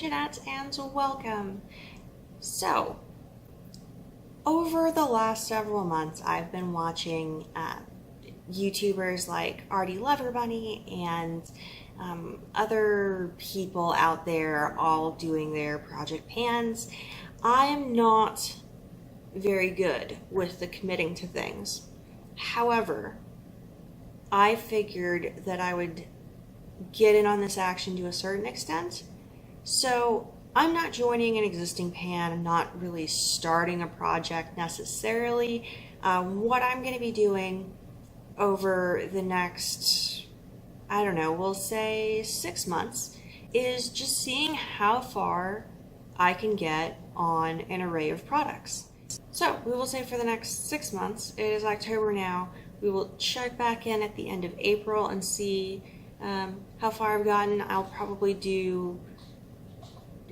Jeanette and welcome. So, over the last several months, I've been watching YouTubers like Artie Loverbunny and other people out there all doing their project pans. I am not very good with the committing to things. However, I figured that I would get in on this action to a certain extent. So I'm not joining an existing pan. I'm not really starting a project necessarily. What I'm going to be doing over the next, I don't know, we'll say 6 months, is just seeing how far I can get on an array of products. So we will say for the next 6 months, it is October now, we will check back in at the end of April and see how far I've gotten. I'll probably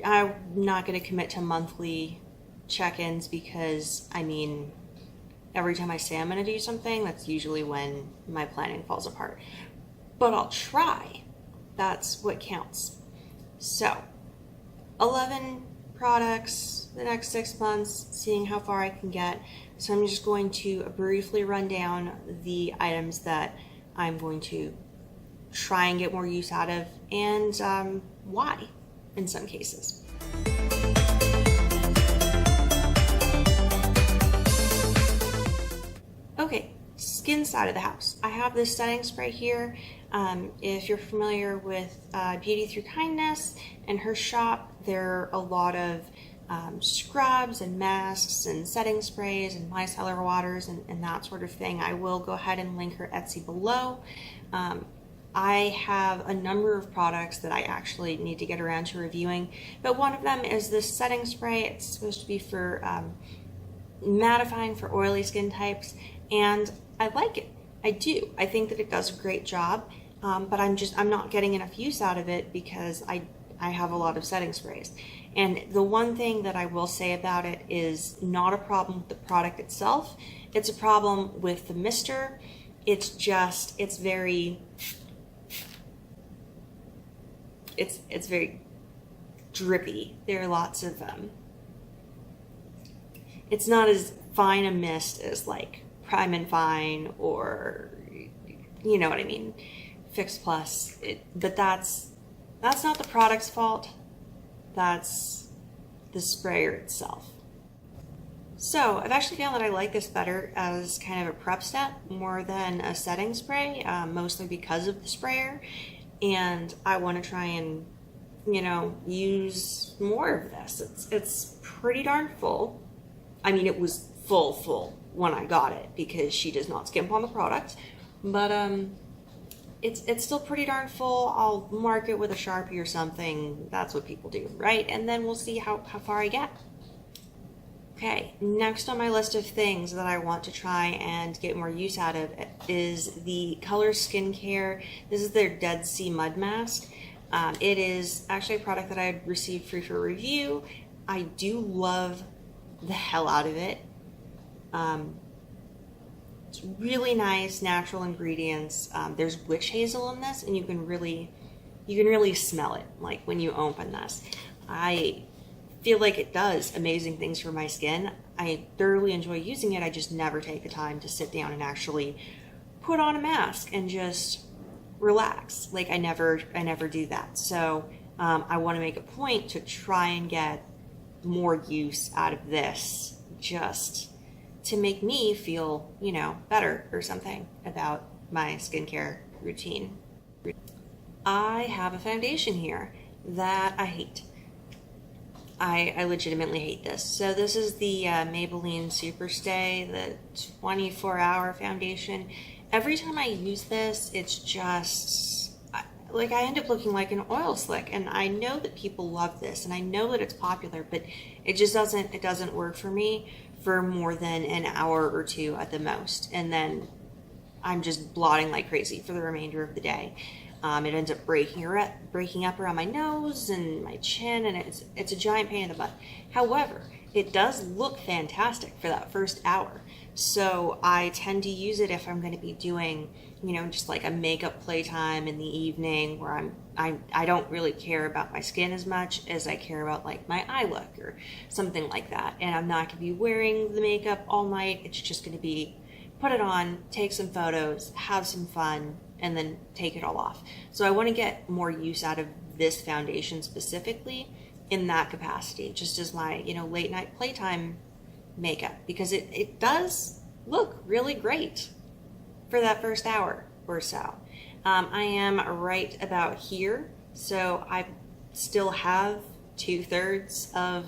I'm not going to commit to monthly check-ins because, I mean, every time I say I'm going to do something, that's usually when my planning falls apart. But I'll try. That's what counts. So, 11 products the next 6 months, seeing how far I can get. So I'm just going to briefly run down the items that I'm going to try and get more use out of, and why in some cases. Okay, skin side of the house. I have this setting spray here. If you're familiar with Beauty Through Kindness and her shop, there are a lot of scrubs and masks and setting sprays and micellar waters and that sort of thing. I will go ahead and link her Etsy below. I have a number of products that I actually need to get around to reviewing, but one of them is this setting spray. It's supposed to be for mattifying for oily skin types, and I like it. I do. I think that it does a great job, but I'm not getting enough use out of it because I have a lot of setting sprays. And the one thing that I will say about it is not a problem with the product itself. It's a problem with the mister. It's very drippy. There are lots of it's not as fine a mist as like Prime and Fine or, you know what I mean, Fix Plus. But that's not the product's fault. That's the sprayer itself. So I've actually found that I like this better as kind of a prep step more than a setting spray, mostly because of the sprayer. And I want to try and, use more of this. It's pretty darn full. I mean, it was full when I got it because she does not skimp on the product. But it's still pretty darn full. I'll mark it with a Sharpie or something. That's what people do, right? And then we'll see how far I get. Okay, next on my list of things that I want to try and get more use out of is the Color Skincare. This is their Dead Sea Mud Mask. It is actually a product that I had received free for review. I do love the hell out of it. It's really nice, natural ingredients. There's witch hazel in this, and you can really smell it, like when you open this. I feel like it does amazing things for my skin. I thoroughly enjoy using it. I just never take the time to sit down and actually put on a mask and just relax. Like I never do that. So I want to make a point to try and get more use out of this, just to make me feel, better or something about my skincare routine. I have a foundation here that I hate. I legitimately hate this. So this is the Maybelline SuperStay, the 24-hour foundation. Every time I use this, it's just, like I end up looking like an oil slick. And I know that people love this, and I know that it's popular, but it just doesn't work for me for more than an hour or two at the most. And then I'm just blotting like crazy for the remainder of the day. It ends up breaking up around my nose and my chin, and it's a giant pain in the butt. However, it does look fantastic for that first hour. So I tend to use it if I'm going to be doing, just like a makeup playtime in the evening where I don't really care about my skin as much as I care about like my eye look or something like that. And I'm not gonna be wearing the makeup all night. It's just gonna be put it on, take some photos, have some fun, and then take it all off. So I want to get more use out of this foundation specifically in that capacity, just as my, you know, late night playtime makeup, because it does look really great for that first hour or so. I am right about here, so I still have 2/3 of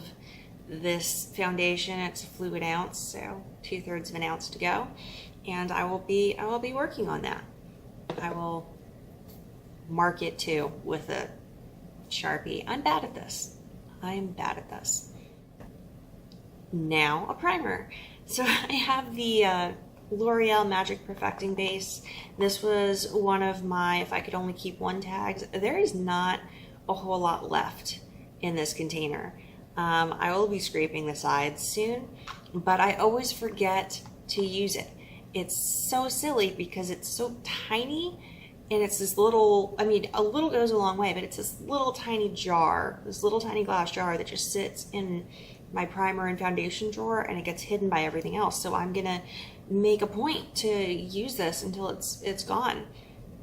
this foundation. It's a fluid ounce, so 2/3 of an ounce to go, and I will be working on that. I will mark it too with a Sharpie. I'm bad at this. I'm bad at this. Now a primer. So I have the L'Oreal Magic Perfecting Base. This was one of my if I could only keep one tags. There is not a whole lot left in this container. I will be scraping the sides soon, but I always forget to use it. It's so silly because it's so tiny, and it's this little, I mean, a little goes a long way, but it's this little tiny jar, this little tiny glass jar that just sits in my primer and foundation drawer, and it gets hidden by everything else. So I'm gonna make a point to use this until it's gone,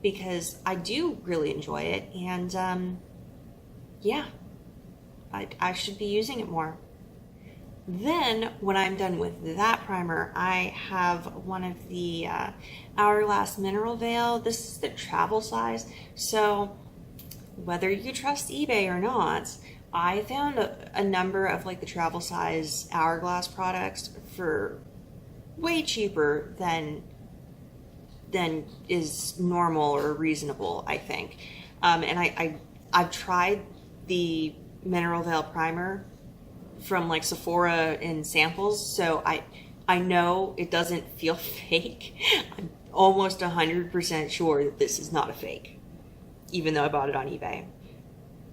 because I do really enjoy it, and yeah, I should be using it more. Then when I'm done with that primer, I have one of the Hourglass Mineral Veil. This is the travel size. So whether you trust eBay or not, I found a number of like the travel size Hourglass products for way cheaper than is normal or reasonable, I think. And I've tried the Mineral Veil primer from like Sephora in samples, so I know it doesn't feel fake. I'm almost 100% sure that this is not a fake, even though I bought it on eBay.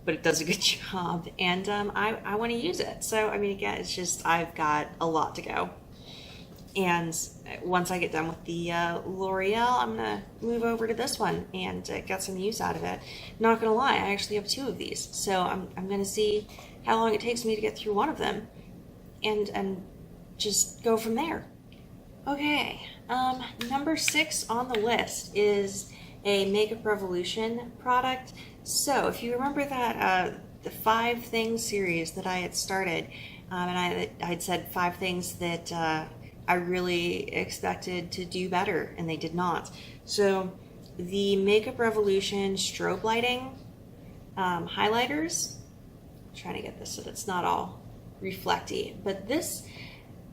But it does a good job, and I want to use it. So I mean, again, it's just I've got a lot to go, and once I get done with the L'Oreal, I'm gonna move over to this one and get some use out of it. Not gonna lie, I actually have 2 of these, so I'm gonna see how long it takes me to get through one of them, and just go from there. Okay, number 6 on the list is a Makeup Revolution product. So if you remember that the 5 things series that I had started, and I'd said 5 things that I really expected to do better, and they did not. So the Makeup Revolution strobe lighting highlighters, I'm trying to get this so that it's not all reflecty, but this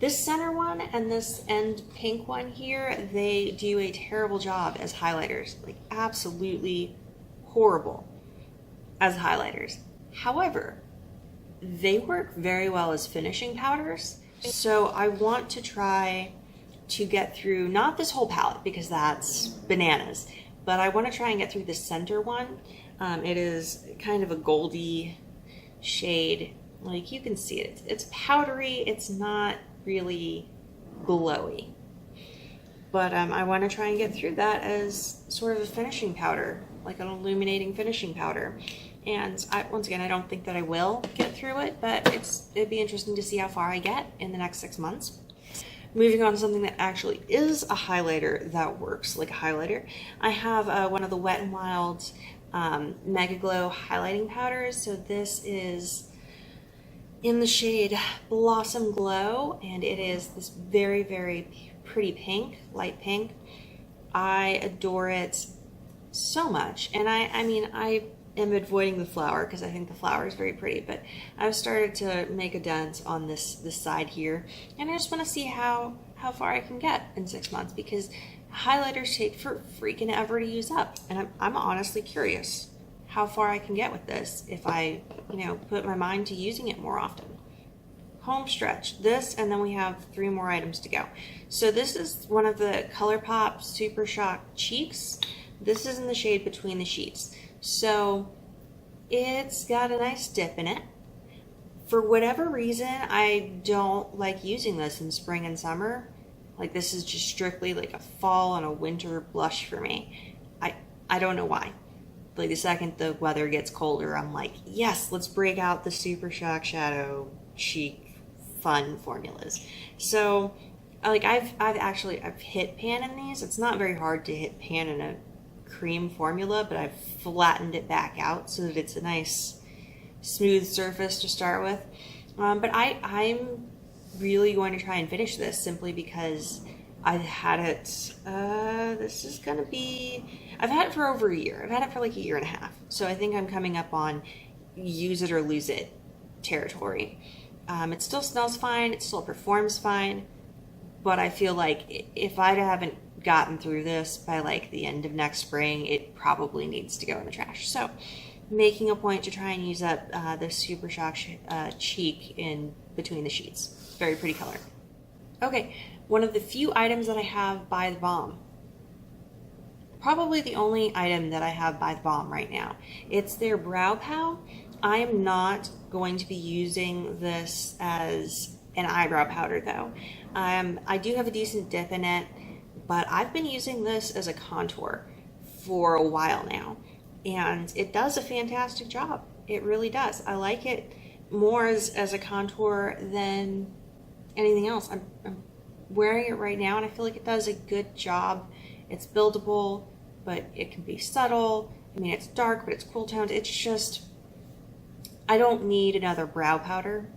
center one and this end pink one here, they do a terrible job as highlighters, like absolutely horrible as highlighters. However, they work very well as finishing powders. So I want to try to get through, not this whole palette because that's bananas, but I want to try and get through the center one. It is kind of a goldy shade. Like you can see it. It's powdery. It's not really glowy. But I want to try and get through that as sort of a finishing powder, like an illuminating finishing powder. And once again, I don't think that I will get through it, but it'd be interesting to see how far I get in the next 6 months. Moving on to something that actually is a highlighter that works like a highlighter. I have one of the Wet n Wild Megaglo highlighting powders. So this is in the shade Blossom Glow, and it is this very, very pretty pink, light pink. I adore it so much, and I mean, I am avoiding the flower because I think the flower is very pretty, but I've started to make a dent on this side here, and I just want to see how far I can get in 6 months, because highlighters take for freaking ever to use up, and I'm honestly curious how far I can get with this if I, you know, put my mind to using it more often. Home stretch, this, and then we have 3 more items to go. So this is one of the Colourpop Super Shock Cheeks. This is in the shade Between the Sheets. So it's got a nice dip in it. For whatever reason, I don't like using this in spring and summer. Like, this is just strictly like a fall and a winter blush for me. I don't know why. like the second the weather gets colder, I'm like, yes, let's break out the Super Shock Shadow Chic fun formulas. So like I've hit pan in these. It's not very hard to hit pan in a cream formula, but I've flattened it back out so that it's a nice smooth surface to start with. But I'm really going to try and finish this simply because I've had it, this is gonna be, I've had it for over a year. I've had it for like a year and a half. So I think I'm coming up on use it or lose it territory. It still smells fine, it still performs fine, but I feel like if I haven't gotten through this by like the end of next spring, it probably needs to go in the trash. So making a point to try and use up the Super Shock Cheek in between the sheets. Very pretty color. Okay, one of the few items that I have by the Balm. Probably the only item that I have by the Balm right now. It's their Brow Pow. I am not going to be using this as an eyebrow powder though. I do have a decent dip in it, but I've been using this as a contour for a while now, and it does a fantastic job. It really does. I like it more as a contour than anything else. I'm wearing it right now and I feel like it does a good job. It's buildable, but it can be subtle. I mean, it's dark, but it's cool toned. It's just, I don't need another brow powder,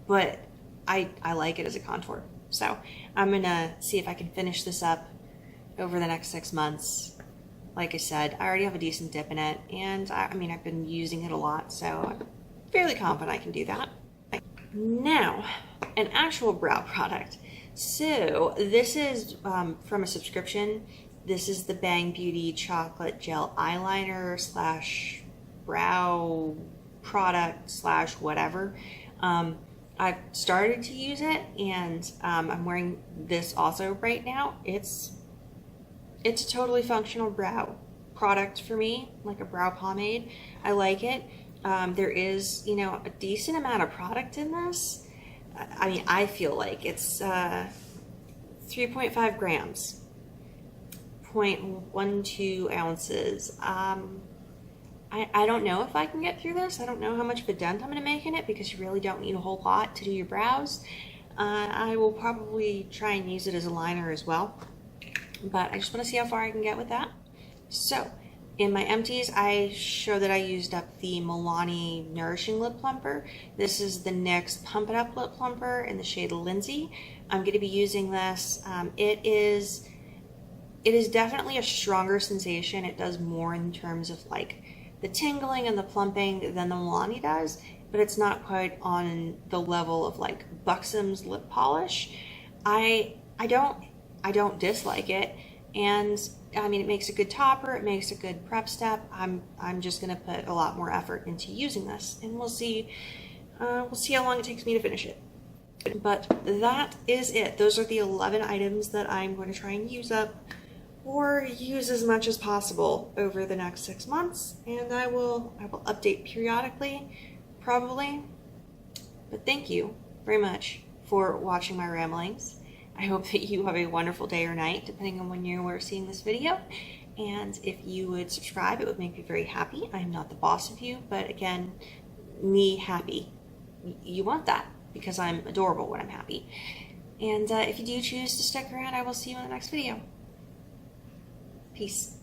but I like it as a contour. So I'm gonna see if I can finish this up over the next 6 months. Like I said, I already have a decent dip in it, and I mean, I've been using it a lot, so I'm fairly confident I can do that. Now, an actual brow product. So this is from a subscription. This is the Bang Beauty Chocolate Gel Eyeliner slash brow product slash whatever. I've started to use it, and I'm wearing this also right now. It's a totally functional brow product for me, like a brow pomade. I like it. There is, you know, a decent amount of product in this. I mean, I feel like it's 3.5 grams, 0.12 ounces. I don't know if I can get through this. I don't know how much of a dent I'm going to make in it because you really don't need a whole lot to do your brows. I will probably try and use it as a liner as well, but I just want to see how far I can get with that. So in my empties, I show that I used up the Milani Nourishing Lip Plumper. This is the NYX Pump It Up Lip Plumper in the shade Lindsay. I'm going to be using this. It is definitely a stronger sensation. It does more in terms of like the tingling and the plumping than the Milani does, but it's not quite on the level of like Buxom's lip polish. I don't dislike it, and I mean, it makes a good topper, it makes a good prep step. I'm just gonna put a lot more effort into using this, and we'll see how long it takes me to finish it. But that is it. Those are the 11 items that I'm going to try and use up, or use as much as possible over the next 6 months, and I will update periodically, probably. But thank you very much for watching my ramblings. I hope that you have a wonderful day or night, depending on when you are seeing this video. And if you would subscribe, it would make me very happy. I am not the boss of you, but again, me happy. You want that, because I'm adorable when I'm happy. And if you do choose to stick around, I will see you in the next video. Peace.